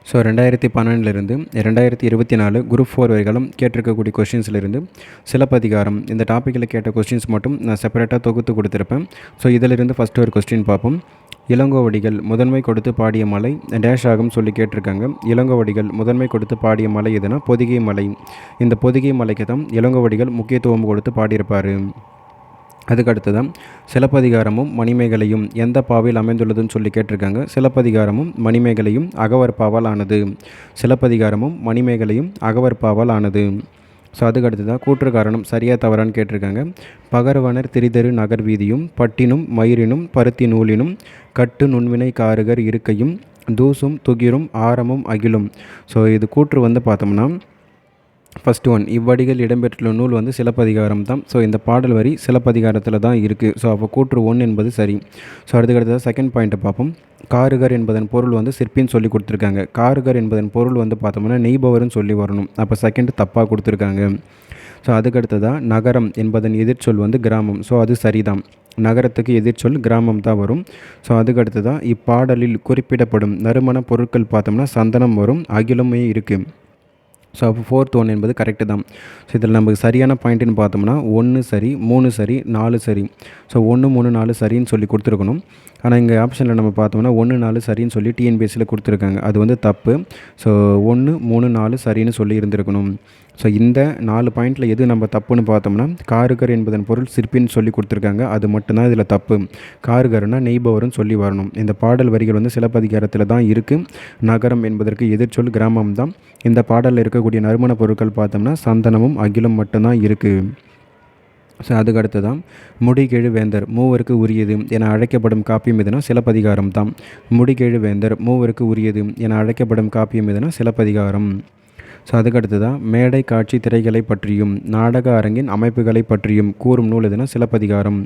So 2012 2024 group 4 வரைக்கும் கேட்டிருக்கக்கூடிய கொஷின்ஸ்லேருந்து சிலப்பதிகாரம் இந்த டாப்பிக்கில் கேட்ட கொஸ்டின்ஸ் மட்டும் நான் செப்பரேட்டாக தொகுத்து கொடுத்துருப்பேன். ஸோ இதிலிருந்து ஃபஸ்ட்டு ஒரு கொஸ்டின் பார்ப்போம். இளங்கோவடிகள் முதன்மை கொடுத்து பாடிய மலை டேஷ் ஆகும் சொல்லி கேட்டிருக்காங்க. இளங்கோவடிகள் முதன்மை கொடுத்து பாடிய மலை எதுனா பொதிகை மலை. இந்த பொதிகை மலைக்கு தான் இளங்கோவடிகள் முக்கியத்துவம் கொடுத்து பாடியிருப்பார். அதுக்கு தான் சிலப்பதிகாரமும் மணிமேகலையும் எந்த பாவில் அமைந்துள்ளதுன்னு சொல்லி கேட்டிருக்காங்க. சிலப்பதிகாரமும் மணிமேகலையும் அகவற்பாவால் ஆனது. சிலப்பதிகாரமும் மணிமேகலையும் அகவற்பாவால் ஆனது. ஸோ அதுக்கடுத்து தான் கூற்று காரணம் சரியாக தவறான்னு கேட்டிருக்காங்க. பகர்வனர் திரிதரு நகர் வீதியும் பட்டினும் மயிரினும் பருத்தி நூலினும் கட்டு நுண்வினை காருகர் இருக்கையும் தூசும் துகிரும் ஆரமும் அகிலும். ஸோ இது கூற்று பார்த்தோம்னா ஃபஸ்ட்டு ஒன் இவ்வடிகள் இடம்பெற்றுள்ள நூல் சிலப்பதிகாரம் தான். ஸோ இந்த பாடல் வரி சிலப்பதிகாரத்தில் தான் இருக்குது. ஸோ அப்போ கூற்று 1 என்பது சரி. ஸோ அதுக்கடுத்தது செகண்ட் பாயிண்ட்டை பார்ப்போம். காருகர் என்பதன் பொருள் சிற்பின்னு சொல்லி கொடுத்துருக்காங்க. காருகர் என்பதன் பொருள் பார்த்தோம்னா நெய்பவர்னு சொல்லி வரணும். அப்போ செகண்ட் தப்பாக கொடுத்துருக்காங்க. ஸோ அதுக்கடுத்ததாக நகரம் என்பதன் எதிர்ச்சொல் கிராமம். ஸோ அது சரிதான். நகரத்துக்கு எதிர்ச்சொல் கிராமம் தான் வரும். ஸோ அதுக்கடுத்ததாக இப்பாடலில் குறிப்பிடப்படும் நறுமண பொருட்கள் பார்த்தோம்னா சந்தனம் வரும், அகிலமே இருக்குது. ஸோ அப்போ ஃபோர்த் ஒன் என்பது கரெக்டு தான். ஸோ இதில் நமக்கு சரியான பாயிண்ட்டுன்னு பார்த்தோம்னா 1 சரி, 3 சரி, 4 சரி. ஸோ 1 3 4 சரின்னு சொல்லி கொடுத்துருக்கணும். ஆனால் இங்கே ஆப்ஷனில் நம்ம பார்த்தோம்னா 1 4 சரின்னு சொல்லி டிஎன்பிஎஸ்சியில் கொடுத்துருக்காங்க. அது தப்பு. ஸோ 1 3 4 சரின்னு சொல்லி இருந்திருக்கணும். ஸோ இந்த 4 பாயிண்டில் எது நம்ம தப்புன்னு பார்த்தோம்னா காருகர் என்பதன் பொருள் சிற்பின்னு சொல்லி கொடுத்துருக்காங்க. அது மட்டும்தான் இதில் தப்பு. காருகர்னால் நெய்பவர்னு சொல்லி வரணும். இந்த பாடல் வரிகள் சிலப்பதிகாரத்தில் தான் இருக்குது. நகரம் என்பதற்கு எதிர்ச்சொல் கிராமம் தான். இந்த பாடலில் இருக்கக்கூடிய நறுமண பொருட்கள் பார்த்தோம்னா சந்தனமும் அகிலும் மட்டும்தான் இருக்குது. ஸோ அதுக்கு தான் முடிகெழு வேந்தர் மூவருக்கு உரியது என அழைக்கப்படும் காப்பியம் எதுனா சிலப்பதிகாரம் தான். முடிகெழு வேந்தர் மூவருக்கு உரியது என அழைக்கப்படும் காப்பியம் எதுனா சிலப்பதிகாரம். ஸோ அதுக்கடுத்து தான் மேடை காட்சி திரைகளை பற்றியும் நாடக அரங்கின் அமைப்புகளை பற்றியும் கூறும் நூல் எதுனா சிலப்பதிகாரம்.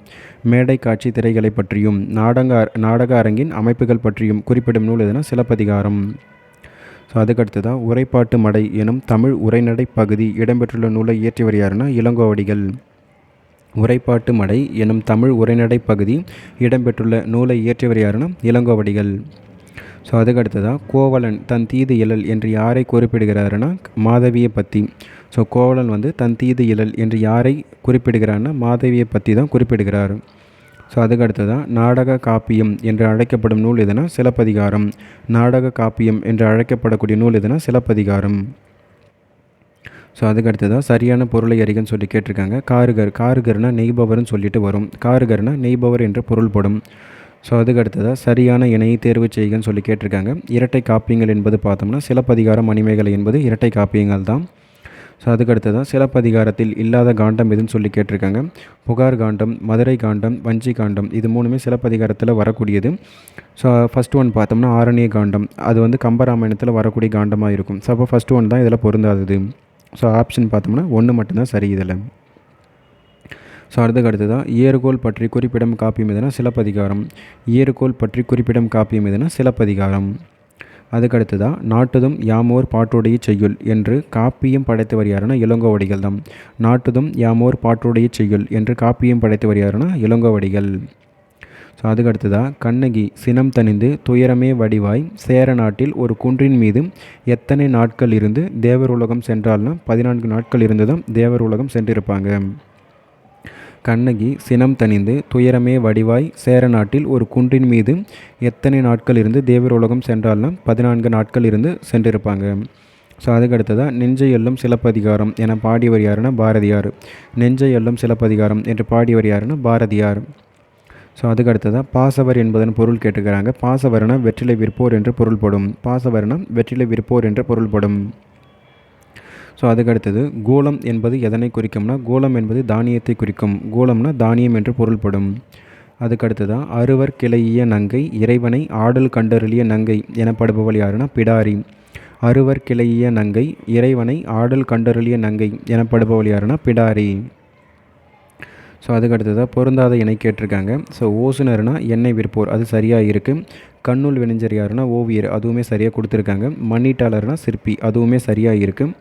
மேடை காட்சி திரைகளை பற்றியும் நாடக அரங்கின் அமைப்புகள் பற்றியும் குறிப்பிடும் நூல் எதுனா சிலப்பதிகாரம். ஸோ அதுக்கடுத்து தான் உரைப்பாட்டு மடை எனும் தமிழ் உரைநடை பகுதி இடம்பெற்றுள்ள நூலை இயற்றியவர் யாருன்னா இளங்கோவடிகள். உரைப்பாட்டு மடை எனும் தமிழ் உரைநடை பகுதி இடம்பெற்றுள்ள நூலை இயற்றியவர் யாருன்னா இளங்கோவடிகள். ஸோ அதுக்கடுத்ததாக கோவலன் தன் தீது இயல் என்று யாரை குறிப்பிடுகிறாருன்னா மாதவியை பற்றி. ஸோ கோவலன் தன் தீது இயல் என்று யாரை குறிப்பிடுகிறாருன்னா மாதவியை பற்றி தான் குறிப்பிடுகிறார். ஸோ அதுக்கடுத்ததாக நாடக காப்பியம் என்று அழைக்கப்படும் நூல் எதுனா சிலப்பதிகாரம். நாடக காப்பியம் என்று அழைக்கப்படக்கூடிய நூல் எதுனா சிலப்பதிகாரம். ஸோ அதுக்கடுத்ததாக சரியான பொருளை அறிகன்னு சொல்லி கேட்டிருக்காங்க. காருகர்னால் நெய்பவர்னு சொல்லிட்டு வரும். காருகர்னால் நெய்பவர் என்று பொருள்படும். ஸோ அதுக்கடுத்ததாக சரியான இணையை தேர்வு செய்கன்னு சொல்லி கேட்டிருக்காங்க. இரட்டை காப்பியங்கள் என்பது பார்த்தோம்னா சிலப்பதிகாரம் மணிமேகலை என்பது இரட்டை காப்பியங்கள் தான். ஸோ அதுக்கடுத்ததாக சிலப்பதிகாரத்தில் இல்லாத காண்டம் எதுன்னு சொல்லி கேட்டிருக்காங்க. புகார் காண்டம், மதுரை காண்டம், வஞ்சி காண்டம் இது மூணுமே சிலப்பதிகாரத்தில் வரக்கூடியது. ஸோ ஃபஸ்ட் ஒன் பார்த்தோம்னா ஆரண்ய காண்டம் அது கம்பராமாயணத்தில் வரக்கூடிய காண்டமாக இருக்கும். ஸோ அப்போ ஃபஸ்ட் ஒன் தான் இதில் பொருந்தாதது. ஸோ ஆப்ஷன் பார்த்தோம்னா 1 மட்டும்தான் சரி இதில். ஸோ அதுக்கு தான் ஏறுகோல் பற்றி குறிப்பிடும் காப்பியம் எதுனா சிலப்பதிகாரம். ஏறுகோல் பற்றி குறிப்பிடும் காப்பியம் எதுனா சிலப்பதிகாரம். அதுக்கடுத்து தான் நாட்டுதும் யாமோர் பாட்டுடைய செய்யுள் என்று காப்பியம் படைத்தவர் யாருன்னா இளங்கோவடிகள் தான். நாட்டுதும் யாமோர் பாட்டுடைய செய்யுள் என்று காப்பியம் படைத்தவர் யாருன்னா இளங்கோவடிகள். ஸோ அதுக்கடுத்து தான் கண்ணகி சினம் தணிந்து துயரமே வடிவாய் சேர நாட்டில் ஒரு குன்றின் மீது எத்தனை நாட்கள் இருந்து தேவர் உலகம் சென்றால்னா 14 நாட்கள் இருந்து தான் தேவர் உலகம் சென்றிருப்பாங்க. கண்ணகி சினம் தணிந்து துயரமே வடிவாய் சேர நாட்டில் ஒரு குன்றின் மீது எத்தனை நாட்கள் இருந்து தேவர் உலகம் சென்றால்னா 14 நாட்கள் இருந்து சென்றிருப்பாங்க. ஸோ அதுக்கடுத்ததாக நெஞ்சை எல்லும் சிலப்பதிகாரம் என பாடியவர் யாருன்னா பாரதியார். நெஞ்சை எல்லும் சிலப்பதிகாரம் என்று பாடியவர் யாருன்னா பாரதியார். ஸோ அதுக்கடுத்ததாக பாசவர் என்பதன் பொருள் கேட்டுக்கிறாங்க. பாசவர்னா வெற்றிலை விற்போர் என்று பொருள்படும். பாசவர்னா வெற்றிலை விற்போர் என்று பொருள்படும். ஸோ அதுக்கடுத்தது கோலம் என்பது எதனை குறிக்கும்னா கோலம் என்பது தானியத்தை குறிக்கும். கோலம்னா தானியம் என்று பொருள்படும். அதுக்கடுத்ததான் அறுவர் கிளையிய நங்கை இறைவனை ஆடல் கண்டருளிய நங்கை எனப்படுபவள் யாருன்னா பிடாரி. அறுவர் கிளையிய நங்கை இறைவனை ஆடல் கண்டருளிய நங்கை எனப்படுபவள் யாருன்னா பிடாரி. ஸோ அதுக்கடுத்ததாக பொருந்தாத இணை கேட்டிருக்காங்க. ஸோ ஓசுனர்னா எண்ணெய் விற்போர் அது சரியாக இருக்குது. கண்ணுள் வினைஞர் யாருன்னா ஓவியர் அதுவுமே சரியாக கொடுத்துருக்காங்க. மண்ணீட்டாளர்னா சிற்பி அதுவுமே சரியாக இருக்குது.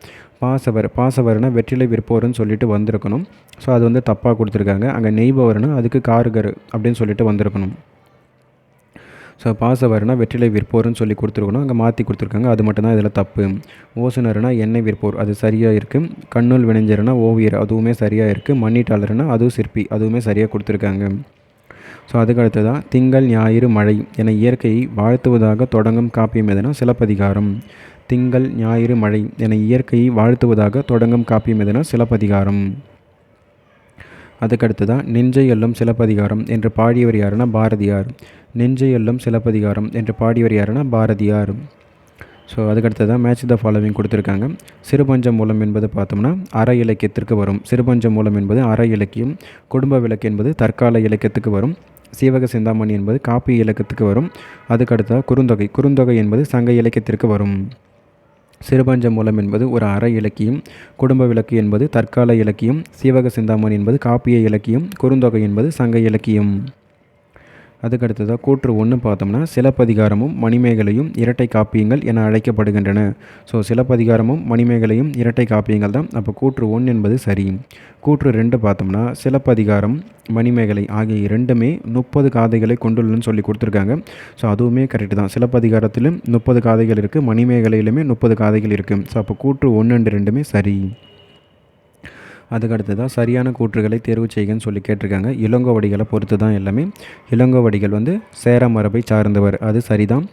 பாசவர்னா வெற்றிலை விற்போர்னு சொல்லிட்டு வந்திருக்கணும். ஸோ அது தப்பாக கொடுத்துருக்காங்க. அங்கே நெய்பவர்னா அதுக்கு காருகர் அப்படின்னு சொல்லிட்டு வந்திருக்கணும். ஸோ பாசவர்னா வெற்றிலை விற்போர்னு சொல்லி கொடுத்துருக்கணும், அங்கே மாற்றி கொடுத்துருக்காங்க, அது மட்டும்தான் இதில் தப்பு. ஓசுனர்னா எண்ணெய் விற்போர், அது சரியாக இருக்குது. கண்ணுல் வினைஞர்னா ஓவியர், அதுவுமே சரியாக இருக்குது. மண்ணீட்டாளர்னா அதுவும் சிற்பி, அதுவுமே சரியாக கொடுத்துருக்காங்க. ஸோ அதுக்கு அடுத்ததான் திங்கள் ஞாயிறு மழை என இயற்கையை வாழ்த்துவதாக தொடங்கும் காப்பியம் எதுனா சிலப்பதிகாரம். திங்கள் ஞாயிறு மழை என இயற்கையை வாழ்த்துவதாக தொடங்கும் காப்பியம் எதுனா சிலப்பதிகாரம். அதுக்கடுத்து தான் நெஞ்சை எல்லும் சிலப்பதிகாரம் என்று பாடியவர் யாருன்னா பாரதியார். நெஞ்சை எல்லும் சிலப்பதிகாரம் என்று பாடியவர் யாருன்னா பாரதியார். ஸோ அதுக்கடுத்து தான் மேட்ச் த ஃபாலோவிங் கொடுத்துருக்காங்க. சிறுபஞ்ச மூலம் என்பது பார்த்தோம்னா அற இலக்கியத்திற்கு வரும். சிறுபஞ்ச மூலம் என்பது அற இலக்கியம். குடும்ப விளக்கு என்பது தற்கால இலக்கியத்துக்கு வரும். சீவக சிந்தாமணி என்பது காப்பிய இலக்கியத்துக்கு வரும். அதுக்கடுத்ததாக குறுந்தொகை. குறுந்தொகை என்பது சங்க இலக்கியத்திற்கு வரும். சிறுபஞ்ச மூலம் என்பது ஒரு அற இலக்கியம். குடும்ப விளக்கு என்பது தற்கால இலக்கியம். சீவக சிந்தாமணி என்பது காப்பிய இலக்கியம். குறுந்தொகை என்பது சங்க இலக்கியம். அதுக்கடுத்ததாக கூற்று 1 பார்த்தோம்னா சிலப்பதிகாரமும் மணிமேகலையும் இரட்டை காப்பியங்கள் என அழைக்கப்படுகின்றன. ஸோ சிலப்பதிகாரமும் மணிமேகலையும் இரட்டை காப்பியங்கள் தான். அப்போ கூற்று 1 என்பது சரி. கூற்று 2 பார்த்தோம்னா சிலப்பதிகாரம் மணிமேகலை ஆகிய இரண்டுமே 30 காதைகளை கொண்டுள்ளன்னு சொல்லி கொடுத்துருக்காங்க. ஸோ அதுவுமே கரெக்டு தான். சிலப்பதிகாரத்திலும் 30 காதைகள் இருக்குது, மணிமேகலையிலுமே 30 காதைகள் இருக்குது. ஸோ அப்போ கூற்று 1 and 2மே சரி. அதுக்கடுத்து தான் சரியான கூற்றுகளை தேர்வு செய்கன்னு சொல்லி கேட்டிருக்காங்க. இளங்கோவடிகளை பொறுத்து தான் எல்லாமே. இளங்கோவடிகள் சேர மரபை சார்ந்தவர், அது சரிதான்.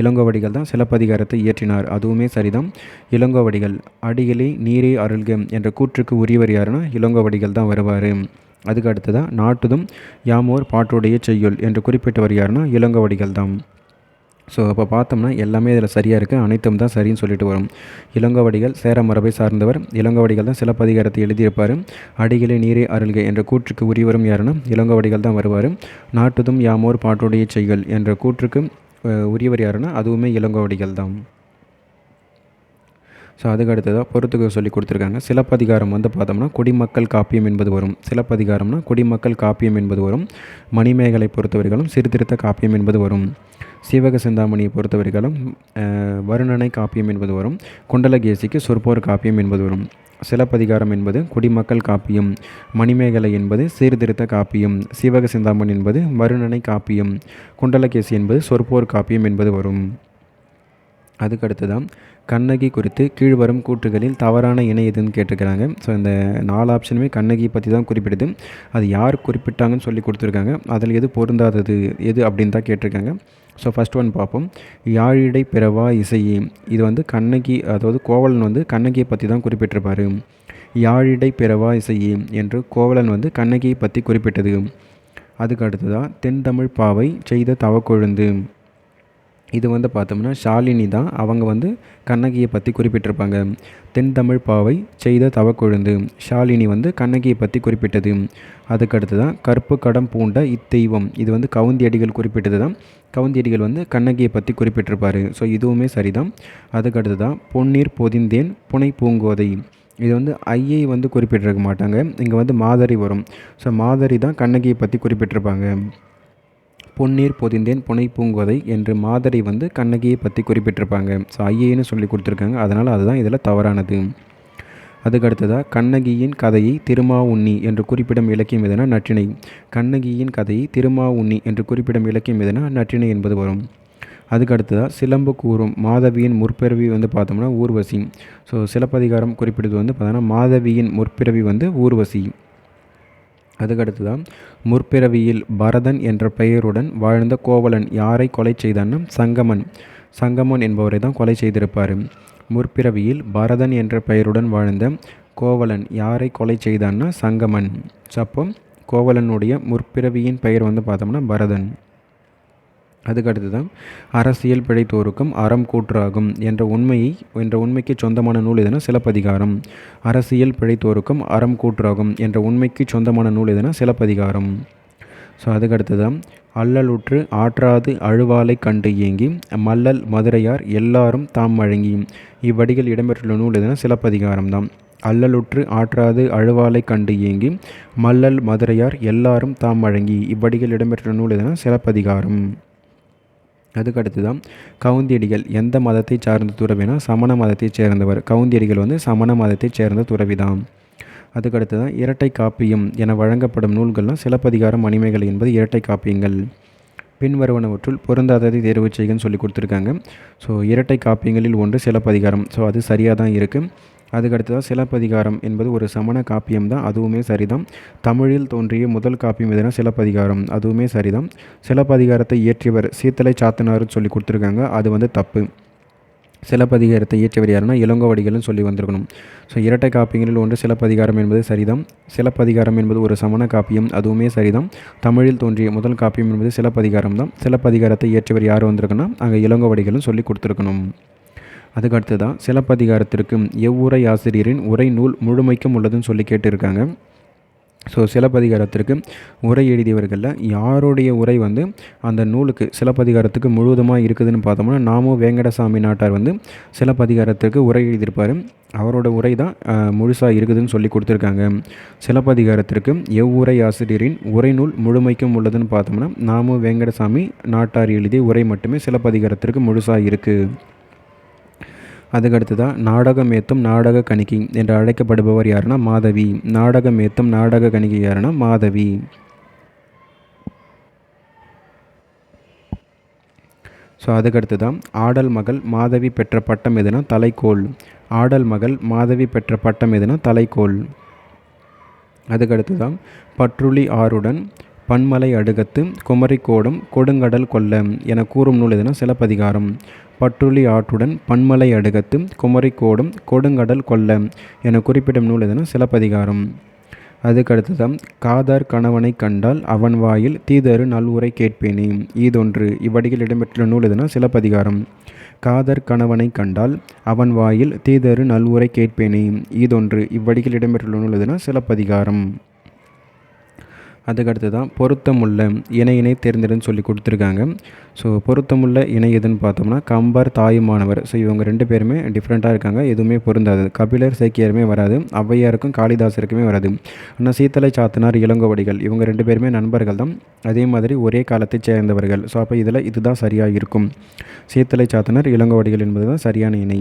இளங்கோவடிகள் தான் சிலப்பதிகாரத்தை இயற்றினார், அதுவுமே சரிதான். இளங்கோவடிகள் அடிகளே நீரே அருள்க என்ற கூற்றுக்கு உரியவர் யாருன்னா இளங்கோவடிகள் தான் வருவார். அதுக்கு அடுத்ததான் நாட்டுதும் யாமோர் பாட்டுடைய செய்யுள் என்று குறிப்பிட்டவர் யாருன்னா இளங்கோவடிகள் தான். ஸோ அப்போ பார்த்தோம்னா எல்லாமே இதில் சரியாக இருக்குது, அனைத்தும் தான் சரின்னு சொல்லிட்டு வரும். இளங்கோவடிகள் சேர மரபை சார்ந்தவர். இளங்கோவடிகள் தான் சிலப்பதிகாரத்தை எழுதியிருப்பார். அடிகளே நீரே அருள்கை என்ற கூற்றுக்கு உரியவரும் யாருன்னா இளங்கோவடிகள் தான் வருவார். நாட்டுதும் யாமோர் பாட்டுடைய செய்கள் என்ற கூற்றுக்கு உரியவர் யாருன்னா அதுவுமே இளங்கோவடிகள் தான். ஸோ அதுக்கு அடுத்ததாக பொறுத்துக்க சொல்லி கொடுத்துருக்காங்க. சிலப்பதிகாரம் பார்த்தோம்னா குடிமக்கள் காப்பியம் என்பது வரும். சிலப்பதிகாரம்னா குடிமக்கள் காப்பியம் என்பது வரும். மணிமேகலை பொறுத்தவரைகளும் சீர்திருத்த காப்பியம் என்பது வரும். சீவக சிந்தாமணியை பொறுத்தவரைகளும் வருணனை காப்பியம் என்பது வரும். குண்டலகேசிக்கு சொற்போர் காப்பியம் என்பது வரும். சிலப்பதிகாரம் என்பது குடிமக்கள் காப்பியம். மணிமேகலை என்பது சீர்திருத்த காப்பியம். சீவக சிந்தாமணி என்பது வருணனை காப்பியம். குண்டலகேசி என்பது சொற்போர் காப்பியம் என்பது வரும். அதுக்கடுத்து தான் கண்ணகி குறித்து கீழ்வரும் கூற்றுகளில் தவறான இணை எதுன்னு கேட்டிருக்கிறாங்க. ஸோ இந்த 4 ஆப்ஷனுமே கண்ணகி பற்றி தான் குறிப்பிடுது. அது யார் குறிப்பிட்டாங்கன்னு சொல்லி கொடுத்துருக்காங்க. அதில் எது பொருந்தாதது எது அப்படின்னு தான் கேட்டிருக்காங்க. ஸோ ஃபஸ்ட் ஒன் பார்ப்போம். யாழிடை பிறவா இசையே, இது கண்ணகி, அதாவது கோவலன் கண்ணகியை பற்றி தான் குறிப்பிட்டிருப்பார். யாழிடை பிறவா இசையே என்று கோவலன் கண்ணகியை பற்றி குறிப்பிட்டது. அதுக்கு அடுத்ததாக தென்தமிழ் பாவை செய்த தவக்கொழுந்து, இது பார்த்தோம்னா ஷாலினி தான், அவங்க கண்ணகியை பற்றி குறிப்பிட்டிருப்பாங்க. தென்தமிழ் பாவை செய்த தவக்கொழுந்து, ஷாலினி கண்ணகியை பற்றி குறிப்பிட்டது. அதுக்கடுத்து தான் கற்பு கடம் பூண்ட இத்தெய்வம், இது கவுந்தியடிகள் குறிப்பிட்டது தான். கவுந்தியடிகள் கண்ணகியை பற்றி குறிப்பிட்டிருப்பார். ஸோ இதுவுமே சரிதான். அதுக்கடுத்து தான் பொன்னீர் பொதிந்தேன் புனை பூங்கோதை, இது ஐயை குறிப்பிட்டிருக்க மாட்டாங்க. இங்கே மாதரி வரும். ஸோ மாதரி தான் கண்ணகியை பற்றி குறிப்பிட்டிருப்பாங்க. பொன்னீர் பொதிந்தேன் புனை பூங்கோதை என்று மாதரி கண்ணகியை பற்றி குறிப்பிட்டிருப்பாங்க. ஸோ ஐயேன்னு சொல்லி கொடுத்துருக்காங்க, அதனால் அதுதான் இதில் தவறானது. அதுக்கடுத்ததாக கண்ணகியின் கதையை திருமாவுண்ணி என்று குறிப்பிடும் இலக்கியம் எதுனா நற்றிணை. கண்ணகியின் கதையை திருமாவுண்ணி என்று குறிப்பிடும் இலக்கியம் எதுனா நற்றிணை என்பது வரும். அதுக்கடுத்ததாக சிலம்பு கூறும் மாதவியின் முற்பிறவி பார்த்தோம்னா ஊர்வசி. ஸோ சிலப்பதிகாரம் குறிப்பிடுவது பார்த்தோம்னா மாதவியின் முற்பிறவி ஊர்வசி. அதுக்கடுத்து தான் முற்பிறவியில் பரதன் என்ற பெயருடன் வாழ்ந்த கோவலன் யாரை கொலை செய்தான்னா சங்கமன். சங்கமன் என்பவரை தான் கொலை செய்திருப்பார். முற்பிறவியில் பரதன் என்ற பெயருடன் வாழ்ந்த கோவலன் யாரை கொலை செய்தான்னா சங்கமன். அப்போ கோவலனுடைய முற்பிறவியின் பெயர் பார்த்தோம்னா பரதன். அதுக்கடுத்து தான் அரசியல் பிழைத்தோருக்கும் அறம் கூற்றாகும் என்ற உண்மைக்கு சொந்தமான நூல் எதுனா சிலப்பதிகாரம். அரசியல் பிழைத்தோருக்கும் அறம் கூற்றாகும் என்ற உண்மைக்கு சொந்தமான நூல் எதுனா சிலப்பதிகாரம். ஸோ அதுக்கடுத்து தான் அல்லலுற்று ஆற்றாது அழுவாலை கண்டு ஏங்கி மல்லல் மதுரையார் எல்லாரும் தாம் வழங்கி, இவ்வடிகள் இடம்பெற்றுள்ள நூல் எதுனா சிலப்பதிகாரம் தான். அல்லலுற்று ஆற்றாது அழுவாலை கண்டு ஏங்கி மல்லல் மதுரையார் எல்லாரும் தாம் வழங்கி, இவ்வடிகள் இடம்பெற்றுள்ள நூல் எதுனா சிலப்பதிகாரம். அதுக்கடுத்து தான் கவுந்தியடிகள் எந்த மதத்தை சார்ந்த துறவினா சமண மதத்தை சேர்ந்தவர். கவுந்தியடிகள் சமண மதத்தை சேர்ந்த துறவிதான். அதுக்கடுத்து தான் இரட்டை காப்பியம் என வழங்கப்படும் நூல்கள்லாம் சிலப்பதிகாரம் மணிமேகலை என்பது இரட்டை காப்பியங்கள். பின்வருவனவற்றுள் பொருந்தாததை தேர்வு செய்கன்னு சொல்லி கொடுத்துருக்காங்க. ஸோ இரட்டை காப்பியங்களில் ஒன்று சிலப்பதிகாரம். ஸோ அது சரியாக தான் இருக்குது. அதுக்கடுத்ததாக சிலப்பதிகாரம் என்பது ஒரு சமண காப்பியம் தான், அதுவுமே சரிதான். தமிழில் தோன்றிய முதல் காப்பியம் எதுனா சிலப்பதிகாரம், அதுவுமே சரிதான். சிலப்பதிகாரத்தை இயற்றியவர் சீத்தலை சாத்தனார்னு சொல்லி கொடுத்துருக்காங்க, அது வந்து தப்பு. சிலப்பதிகாரத்தை இயற்றியவர் யாருன்னா இளங்கோவடிகள்னு சொல்லி வந்திருக்கணும். ஸோ இரட்டை காப்பியங்களில் ஒன்று சிலப்பதிகாரம் என்பது சரிதான். சிலப்பதிகாரம் என்பது ஒரு சமண காப்பியம், அதுவுமே சரிதான். தமிழில் தோன்றிய முதல் காப்பியம் என்பது சிலப்பதிகாரம் தான். சிலப்பதிகாரத்தை இயற்றியவர் யார் வந்திருக்குன்னா அங்கே இளங்கோவடிகள்னு சொல்லி கொடுத்துருக்கணும். அதுக்கடுத்து தான் சிலப்பதிகாரத்திற்கு எவ்வுரை ஆசிரியரின் உரை நூல் முழுமைக்கும் உள்ளதுன்னு சொல்லி கேட்டிருக்காங்க. ஸோ சிலப்பதிகாரத்திற்கு உரை எழுதியவர்களில் யாருடைய உரை வந்து அந்த நூலுக்கு சிலப்பதிகாரத்துக்கு முழுவதுமாக இருக்குதுன்னு பார்த்தோம்னா நாமு வேங்கடசாமி நாட்டார் வந்து சிலப்பதிகாரத்திற்கு உரை எழுதியிருப்பார். அவரோட உரை தான் முழுசாக இருக்குதுன்னு சொல்லி கொடுத்துருக்காங்க. சிலப்பதிகாரத்திற்கு எவ்வுரை ஆசிரியரின் உரை நூல் முழுமைக்கும் உள்ளதுன்னு பார்த்தோம்னா நாமு வேங்கடசாமி நாட்டார் எழுதிய உரை மட்டுமே சிலப்பதிகாரத்திற்கு முழுசாக இருக்குது. அதுக்கடுத்து தான் நாடகமேத்தும் நாடக கணிகை என்று அழைக்கப்படுபவர் யாருன்னா மாதவி. நாடகமேத்தும் நாடக கணிகை யாருன்னா மாதவி. ஸோ அதுக்கடுத்து தான் ஆடல் மகள் மாதவி பெற்ற பட்டம் எதுனா தலைக்கோள். ஆடல் மகள் மாதவி பெற்ற பட்டம் எதுனா தலைக்கோள். அதுக்கடுத்து தான் பற்றுளி ஆறுடன் பன்மலை அடுகத்து குமரிக்கோடும் கொடுங்கடல் கொல்ல என கூறும் நூல் எதுனா சிலப்பதிகாரம். பற்றுளி ஆற்றுடன் பன்மலை அடுகத்து குமரிக்கோடும் கொடுங்கடல் கொல்ல என குறிப்பிடும் நூல் எதுனா சிலப்பதிகாரம். அதுக்கடுத்து தான் காதார் கணவனை கண்டால் அவன் வாயில் தீதரு நல்வுரை கேட்பேனே ஈதொன்று இவ்வடியில் இடம்பெற்றுள்ள நூல் எதுனா சிலப்பதிகாரம். காதர் கணவனை கண்டால் அவன் வாயில் தீதரு நல்வுரை கேட்பேனே ஈதொன்று இவ்வடியில் இடம்பெற்றுள்ள நூல் எதுனா சிலப்பதிகாரம். அதுக்கடுத்து தான் பொருத்தமுள்ள இணையினை தேர்ந்தெடுன்னு சொல்லி கொடுத்துருக்காங்க. ஸோ பொருத்தமுள்ள இணை எதுன்னு பார்த்தோம்னா கம்பர் தாயுமானவர். ஸோ இவங்க ரெண்டு பேருமே டிஃப்ரெண்ட்டாக இருக்காங்க, எதுவுமே பொருந்தாது. கபிலர் சேக்கியாருமே வராது, ஔவையாருக்கும் காளிதாசருக்குமே வராது. ஆனால் சீத்தலை சாத்தனார் இளங்கோவடிகள் இவங்க ரெண்டு பேருமே நண்பர்கள் தான், அதே மாதிரி ஒரே காலத்தை சேர்ந்தவர்கள். ஸோ அப்போ இதில் இதுதான் சரியாக இருக்கும். சீத்தலை சாத்தனார் இளங்கோவடிகள் என்பது தான் சரியான இணை.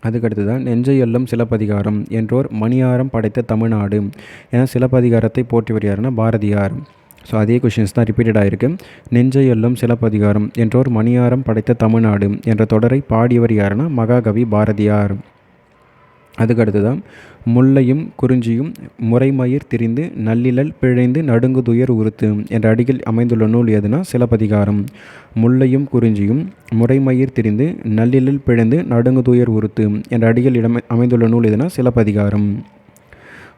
அதுக்கடுத்து தான் நெஞ்சை எல்லும் சிலப்பதிகாரம் என்றோர் மணியாரம் படைத்த தமிழ்நாடு என சிலப்பதிகாரத்தை போற்றிவர் யாருன்னா பாரதியார். ஸோ அதே கொஷின்ஸ் தான் ரிப்பீட்டட் ஆகிருக்கு. நெஞ்சை எல்லும் சிலப்பதிகாரம் என்றோர் மணியாரம் படைத்த தமிழ்நாடு என்ற தொடரை பாடியவர் யாருன்னா மகாகவி பாரதியார். அதுக்கடுத்து தான் முல்லையும் குறிஞ்சியும் முறைமயிர் திரிந்து நல்லிழல் பிழைந்து நடுங்குதுயர் உறுத்து என்ற அடியில் அமைந்துள்ள நூல் எதுனா சிலப்பதிகாரம். முல்லையும் குறிஞ்சியும் முறைமயிர் திரிந்து நல்லிழல் பிழைந்து நடுங்குதுயர் உறுத்து என்ற அடியில் அமைந்துள்ள நூல் எதுனா சிலப்பதிகாரம்.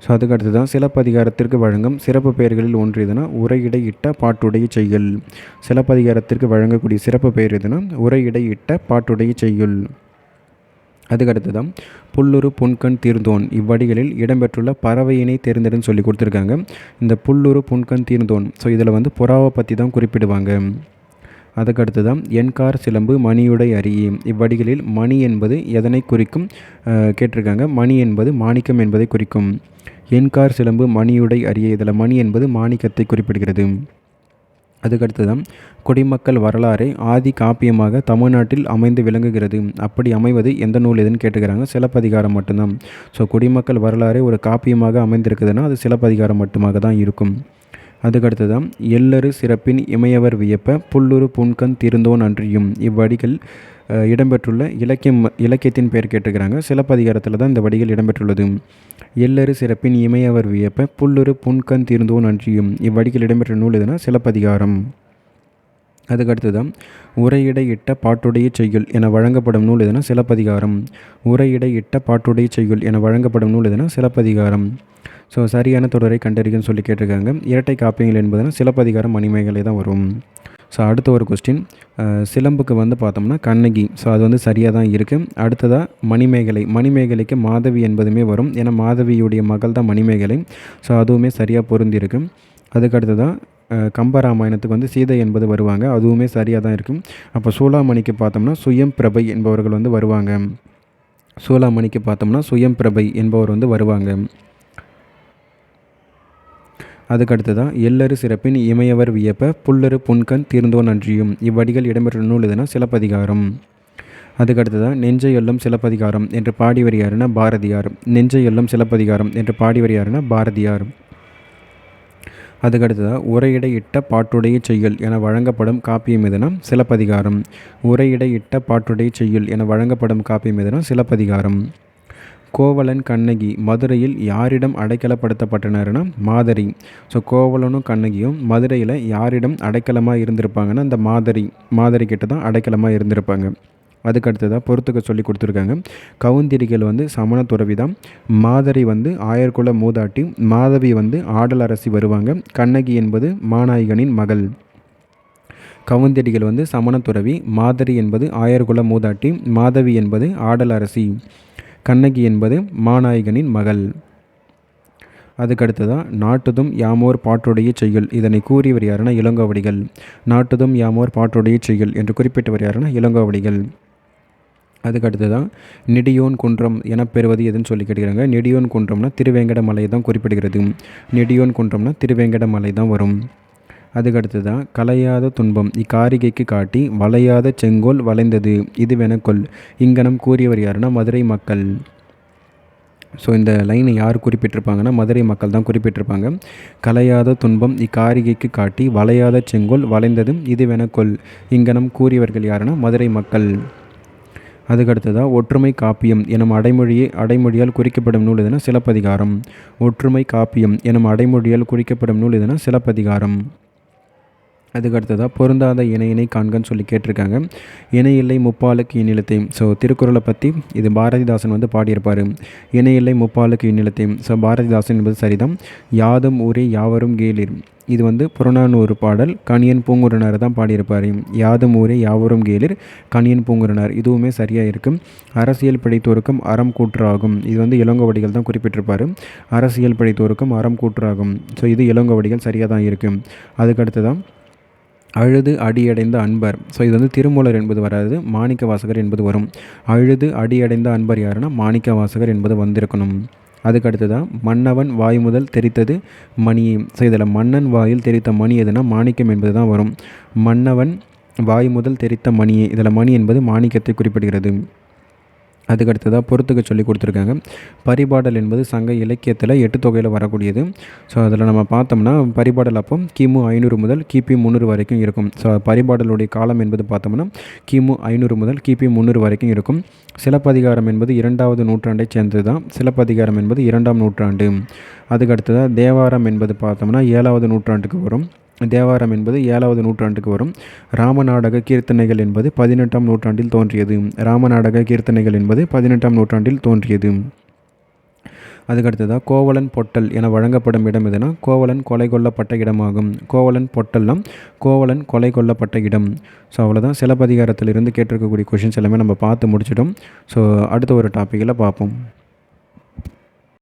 ஸோ அதுக்கடுத்து தான் சிலப்பதிகாரத்திற்கு வழங்கும் சிறப்பு பெயர்களில் ஒன்று எதுனா உரையிடை இட்ட பாட்டுடைய செய்யுள். சிலப்பதிகாரத்திற்கு வழங்கக்கூடிய சிறப்பு பெயர் எதுனா உரையிடை இட்ட பாட்டுடைய செய்யுள். அதுக்கடுத்து தான் புல்லுரு புன்கண் தீர்ந்தோன் இவ்வடிகளில் இடம்பெற்றுள்ள பறவையினை தேர்ந்தெடுன்னு சொல்லி கொடுத்துருக்காங்க. இந்த புல்லுரு புன்கண் தீர்ந்தோன் ஸோ இதில் வந்து புறாவை பற்றி தான் குறிப்பிடுவாங்க. அதுக்கடுத்து தான் என்கார் சிலம்பு மணியுடை அரியே இவ்வடிகளில் மணி என்பது எதனை குறிக்கும் கேட்டிருக்காங்க. மணி என்பது மாணிக்கம் என்பதை குறிக்கும். என்கார் சிலம்பு மணியுடை அரியே இதில் மணி என்பது மாணிக்கத்தை குறிப்பிடுகிறது. அதுக்கடுத்து தான் குடிமக்கள் வரலாறு ஆதி காப்பியமாக தமிழ்நாட்டில் அமைந்து விளங்குகிறது. அப்படி அமைவது எந்த நூல் எதுன்னு கேட்டுக்கிறாங்க. சிலப்பதிகாரம் மட்டும்தான். ஸோ குடிமக்கள் வரலாறு ஒரு காப்பியமாக அமைந்திருக்குதுன்னா அது சிலப்பதிகாரம் மட்டுமாக தான் இருக்கும். அதுக்கடுத்து தான் எல்லரு சிறப்பின் இமையவர் வியப்ப புல்லுரு புன்கண் திருந்தோன் அன்றியும் இவ்வடிகள் இடம்பெற்றுள்ள இலக்கியத்தின் பெயர் கேட்டுக்கிறாங்க. சிலப்பதிகாரத்தில் தான் இந்த வடிகள் இடம்பெற்றுள்ளது. எல்லரு சிறப்பின் இமையவர் வியப்ப புல்லுரு புன்கண் தீர்ந்தோன் அன்றியும் இவ்வடிகள் இடம்பெற்ற நூல் எதுனா சிலப்பதிகாரம். அதுக்கடுத்து தான் உரையிடை இட்ட பாட்டுடைய செய்யுள் என வழங்கப்படும் நூல் எதுனா சிலப்பதிகாரம். உரையிடை இட்ட பாட்டுடைய செய்யுள் என வழங்கப்படும் நூல் எதுனா சிலப்பதிகாரம். ஸோ சரியான தொடரை கண்டறிகன்னு சொல்லி கேட்டிருக்காங்க. இரட்டை காப்பியங்கள் என்பதுனா சிலப்பதிகாரம் மணிமேகலை தான் வரும். ஸோ அடுத்த ஒரு கொஸ்டின் சிலம்புக்கு வந்து பார்த்தோம்னா கண்ணகி. ஸோ அது வந்து சரியாக தான் இருக்குது. அடுத்ததாக மணிமேகலை. மணிமேகலைக்கு மாதவி என்பதுமே வரும், ஏன்னா மாதவியுடைய மகள் தான் மணிமேகலை. ஸோ அதுவுமே சரியாக பொருந்திருக்கு. அதுக்கடுத்ததான் கம்பராமாயணத்துக்கு வந்து சீதை என்பது வருவாங்க, அதுவுமே சரியாக தான் இருக்கும். அப்போ சூளாமணிக்கு பார்த்தோம்னா சுயம் பிரபை என்பவர்கள் வந்து வருவாங்க. சூளாமணிக்கு பார்த்தோம்னா சுயம் பிரபை என்பவர் வந்து வருவாங்க. அதுக்கடுத்து தான் எல்லரு சிறப்பின் இமையவர் வியப்ப புல்லரு புன்கண் தீர்ந்தோன் அன்றியும் இவ்வடிகள் இடம்பெற்ற நூல் எதுனா சிலப்பதிகாரம். அதுக்கடுத்து தான் நெஞ்சை எல்லும் சிலப்பதிகாரம் என்று பாடிவர் யாருன்னா பாரதியார். நெஞ்சை எல்லும் சிலப்பதிகாரம் என்று பாடிவர் யாருன்னா பாரதியார். அதுக்கடுத்ததாக உரையிடையிட்ட பாட்டுடைய செய்யுள் என வழங்கப்படும் காப்பியம் எதுனா சிலப்பதிகாரம். உரையிடையிட்ட பாட்டுடைய செய்யுள் என வழங்கப்படும் காப்பியம் எதுனா சிலப்பதிகாரம். கோவலன் கண்ணகி மதுரையில் யாரிடம் அடைக்கலப்படுத்தப்பட்டனர்னா மாதரி. ஸோ கோவலனும் கண்ணகியும் மதுரையில் யாரிடம் அடைக்கலமாக இருந்திருப்பாங்கன்னா அந்த மாதரி கிட்ட தான் அடைக்கலமாக இருந்திருப்பாங்க. அதுக்கடுத்ததாக பொறுத்துக்க சொல்லி கொடுத்துருக்காங்க. கவுந்திரிகள் சமண துறவி தான். மாதரி ஆயர்குல மூதாட்டி. மாதவி ஆடல் அரசி வருவாங்க. கண்ணகி என்பது மாநாயகனின் மகள். கவுந்திரிகள் சமண துறவி. மாதரி என்பது ஆயர்குல மூதாட்டி. மாதவி என்பது ஆடல் அரசி. கண்ணகி என்பது மாநாயகனின் மகள். அதுக்கடுத்ததாக நாட்டுதும் யாமோர் பாட்டுடைய செய்யுள் இதனை கூறியவர் யாருன்னா இளங்கோவடிகள். நாட்டுதும் யாமோர் பாட்டுடைய செய்யுள் என்று குறிப்பிட்டவர் யாருன்னா இளங்கோவடிகள். அதுக்கடுத்ததான் நெடியோன் குன்றம் எனப்பெறுவது எதுன்னு சொல்லி கேட்குறாங்க. நெடியோன் குன்றம்னா திருவேங்கடமலை தான் குறிப்பிடுகிறது. நெடியோன் குன்றம்னா திருவேங்கடமலை தான் வரும். அதுக்கடுத்து தான் கலையாத துன்பம் இக்காரிகைக்கு காட்டி வளையாத செங்கோல் வளைந்தது இதுவெனக்கொல் இங்கனம் கூறியவர் யாருன்னா மதுரை மக்கள். ஸோ இந்த லைனை யார் குறிப்பிட்டிருப்பாங்கன்னா மதுரை மக்கள் தான் குறிப்பிட்டிருப்பாங்க. கலையாத துன்பம் இக்காரிகைக்கு காட்டி வளையாத செங்கோல் வளைந்ததும் இதுவெனக்கொல் இங்கனம் கூறியவர்கள் யாருன்னா மதுரை மக்கள். அதுக்கடுத்ததாக ஒற்றுமை காப்பியம் எனும் அடைமொழியால் குறிக்கப்படும் நூல் எதுனா சிலப்பதிகாரம். ஒற்றுமை காப்பியம் எனும் அடைமொழியால் குறிக்கப்படும் நூல் எதுனா சிலப்பதிகாரம். அதுக்கடுத்ததாக பொருந்தாத இணையினை காண்கன்னு சொல்லி கேட்டிருக்காங்க. இணையில்லை முப்பாலுக்கு இந்நிலத்தை. ஸோ திருக்குறளை பற்றி இது பாரதிதாசன் பாடியிருப்பார். இணையில்லை முப்பாலுக்கு இந்நிலத்தை. ஸோ பாரதிதாசன் என்பது சரிதான். யாதும் ஊரே யாவரும் கேளீர் இது புறநானூறு பாடல். கணியன் பூங்குறனார் தான் பாடியிருப்பார். யாதும் ஊரே யாவரும் கேளீர் கணியன் பூங்குறனார் இதுவுமே சரியாக இருக்கும். அரசியல் பிழைத்தோருக்கும் அறம் கூற்றாகும் இது இளங்கோவடிகள் தான் குறிப்பிட்டிருப்பார். அரசியல் பிழைத்தோருக்கும் அறம் கூற்றாகும். ஸோ இது இளங்கோவடிகள் சரியாக தான் இருக்கும். அதுக்கடுத்துதான் அழுது அடியடைந்த அன்பர். ஸோ இது திருமூலர் என்பது வராது, மாணிக்க வாசகர் என்பது வரும். அழுது அடியடைந்த அன்பர் யாருன்னா மாணிக்க வாசகர் என்பது வந்திருக்கணும். அதுக்கடுத்துதான் மன்னவன் வாய் முதல் தெரித்தது மணியே. ஸோ இதில் மன்னன் வாயில் தெரித்த மணி எதுனா மாணிக்கம் என்பது தான் வரும். மன்னவன் வாய் முதல் தெரித்த மணியே. இதில் மணி என்பது மாணிக்கத்தை குறிப்பிடுகிறது. அதுக்கடுத்ததாக பொறுத்துக்க சொல்லி கொடுத்துருக்காங்க. பரிபாடல் என்பது சங்க இலக்கியத்தில் 8 தொகையில் வரக்கூடியது. ஸோ அதில் நம்ம பார்த்தோம்னா பரிபாடல் அப்போ கிமு 500 முதல் கிபி 300 வரைக்கும் இருக்கும். ஸோ பரிபாடலுடைய காலம் என்பது பார்த்தோம்னா கிமு 500 முதல் கிபி 300 வரைக்கும் இருக்கும். சிலப்பதிகாரம் என்பது 2வது நூற்றாண்டை சேர்ந்தது தான். சிலப்பதிகாரம் என்பது 2ஆம் நூற்றாண்டு. அதுக்கடுத்ததாக தேவாரம் என்பது பார்த்தோம்னா 7வது நூற்றாண்டுக்கு வரும். தேவாரம் என்பது 7வது நூற்றாண்டுக்கு வரும். ராமநாடக கீர்த்தனைகள் என்பது 18ஆம் நூற்றாண்டில் தோன்றியது. ராமநாடக கீர்த்தனைகள் என்பது 18ஆம் நூற்றாண்டில் தோன்றியது. அதுக்கடுத்ததாக கோவலன் பொட்டல் என வழங்கப்படும் இடம் எதுனா கோவலன் கொலை கொல்லப்பட்ட இடமாகும். கோவலன் பொட்டல்லாம் கோவலன் கொலை கொல்லப்பட்ட இடம். ஸோ அவ்வளோதான் சிலப்பதிகாரத்திலிருந்து கேட்டிருக்கக்கூடிய கொஷின்ஸ் எல்லாமே நம்ம பார்த்து முடிச்சிட்டோம். ஸோ அடுத்த ஒரு டாப்பிக்கில் பார்ப்போம்.